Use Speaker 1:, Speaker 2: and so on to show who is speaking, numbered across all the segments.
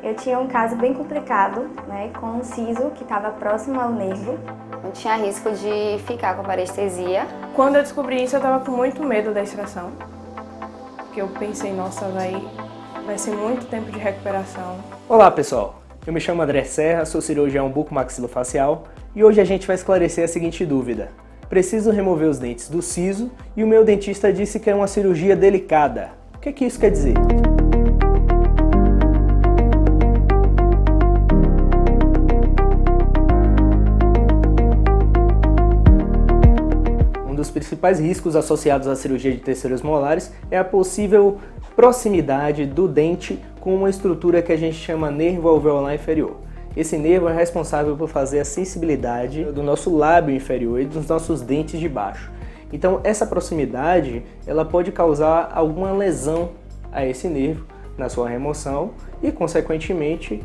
Speaker 1: Eu tinha um caso bem complicado, né, com um siso que estava próximo ao nervo.
Speaker 2: Eu tinha risco de ficar com parestesia.
Speaker 3: Quando eu descobri isso, eu estava com muito medo da extração. Porque eu pensei, nossa, vai ser muito tempo de recuperação.
Speaker 4: Olá pessoal, eu me chamo André Serra, sou cirurgião bucomaxilofacial e hoje a gente vai esclarecer a seguinte dúvida. Preciso remover os dentes do siso e o meu dentista disse que é uma cirurgia delicada. O que isso quer dizer? Um dos principais riscos associados à cirurgia de terceiros molares é a possível proximidade do dente com uma estrutura que a gente chama nervo alveolar inferior. Esse nervo é responsável por fazer a sensibilidade do nosso lábio inferior e dos nossos dentes de baixo. Então essa proximidade ela pode causar alguma lesão a esse nervo na sua remoção e consequentemente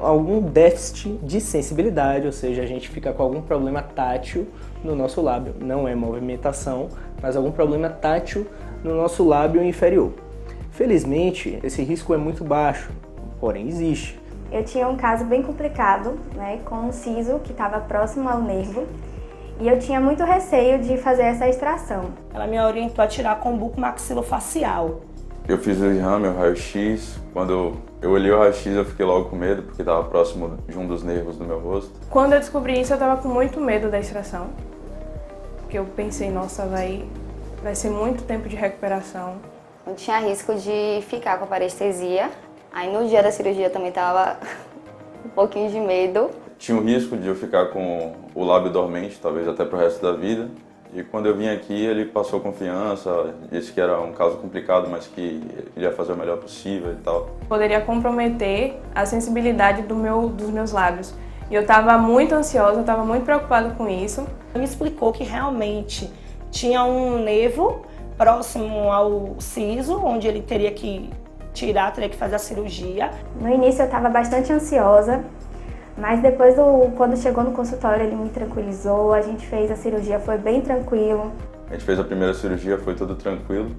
Speaker 4: algum déficit de sensibilidade, ou seja, a gente fica com algum problema tátil no nosso lábio. Não é movimentação, mas algum problema tátil no nosso lábio inferior. Felizmente, esse risco é muito baixo, porém existe.
Speaker 1: Eu tinha um caso bem complicado, né, com um siso que estava próximo ao nervo e eu tinha muito receio de fazer essa extração.
Speaker 5: Ela me orientou a tirar com bucomaxilofacial.
Speaker 6: Eu fiz o exame, o raio-x. Quando eu olhei o raio-x, eu fiquei logo com medo, porque estava próximo de um dos nervos do meu rosto.
Speaker 3: Quando eu descobri isso, eu estava com muito medo da extração. Porque eu pensei, nossa, vai ser muito tempo de recuperação.
Speaker 2: Eu tinha risco de ficar com parestesia. Aí no dia da cirurgia eu também tava um pouquinho de medo.
Speaker 6: Tinha o risco de eu ficar com o lábio dormente, talvez até pro resto da vida. E quando eu vim aqui, ele passou confiança, disse que era um caso complicado, mas que ele ia fazer o melhor possível e tal.
Speaker 3: Poderia comprometer a sensibilidade dos meus lábios. E eu estava muito ansiosa, eu estava muito preocupada com isso.
Speaker 5: Ele me explicou que realmente tinha um nervo próximo ao siso, onde ele teria que teria que fazer a cirurgia.
Speaker 1: No início eu estava bastante ansiosa, mas depois, quando chegou no consultório, ele me tranquilizou, a gente fez a cirurgia, foi bem tranquilo.
Speaker 6: A gente fez a primeira cirurgia, foi tudo tranquilo.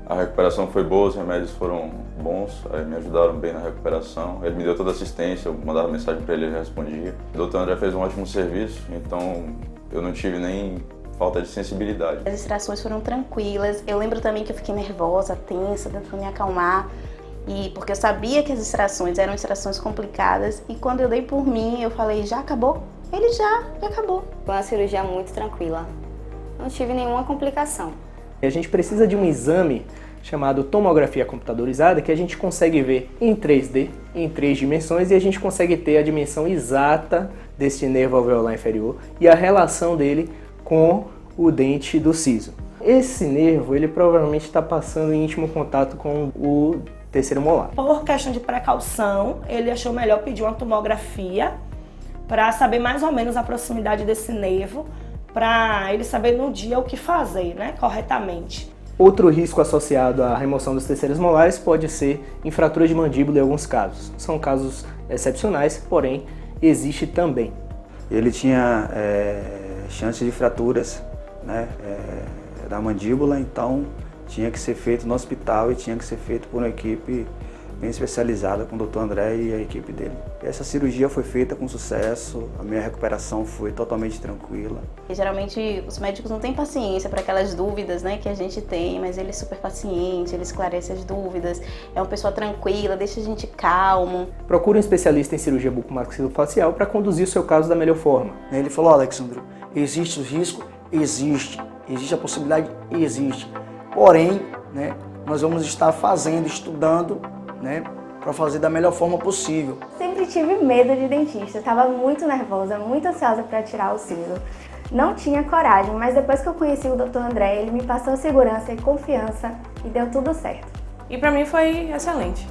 Speaker 6: A recuperação foi boa, os remédios foram bons, me ajudaram bem na recuperação. Ele me deu toda a assistência, eu mandava mensagem para ele, ele respondia. O Dr. André fez um ótimo serviço, então eu não tive nem falta de sensibilidade.
Speaker 7: As extrações foram tranquilas, eu lembro também que eu fiquei nervosa, tensa, tentando me acalmar. Porque eu sabia que as extrações eram extrações complicadas e quando eu dei por mim, eu falei, já acabou? Ele já acabou.
Speaker 2: Foi uma cirurgia muito tranquila. Não tive nenhuma complicação.
Speaker 4: A gente precisa de um exame chamado tomografia computadorizada que a gente consegue ver em 3D, em 3 dimensões, e a gente consegue ter a dimensão exata desse nervo alveolar inferior e a relação dele com o dente do siso. Esse nervo, ele provavelmente está passando em íntimo contato com o terceiro molar.
Speaker 5: Por questão de precaução, ele achou melhor pedir uma tomografia para saber mais ou menos a proximidade desse nervo, para ele saber no dia o que fazer, né, corretamente.
Speaker 4: Outro risco associado à remoção dos terceiros molares pode ser em fratura de mandíbula em alguns casos. São casos excepcionais, porém existe também.
Speaker 8: Ele tinha chance de fraturas, né, da mandíbula, então tinha que ser feito no hospital e tinha que ser feito por uma equipe bem especializada com o Dr. André e a equipe dele. Essa cirurgia foi feita com sucesso, a minha recuperação foi totalmente tranquila.
Speaker 7: E, geralmente os médicos não têm paciência para aquelas dúvidas, né, que a gente tem, mas ele é super paciente, ele esclarece as dúvidas, é uma pessoa tranquila, deixa a gente calmo.
Speaker 4: Procure um especialista em cirurgia bucomaxilofacial para conduzir o seu caso da melhor forma.
Speaker 9: Ele falou, Alexandro, existe o risco? Existe. Existe a possibilidade? Existe. Porém, né, nós vamos estar estudando, né, para fazer da melhor forma possível.
Speaker 1: Sempre tive medo de dentista, estava muito nervosa, muito ansiosa para tirar o siso. Não tinha coragem, mas depois que eu conheci o Dr. André, ele me passou segurança e confiança e deu tudo certo.
Speaker 3: E para mim foi excelente.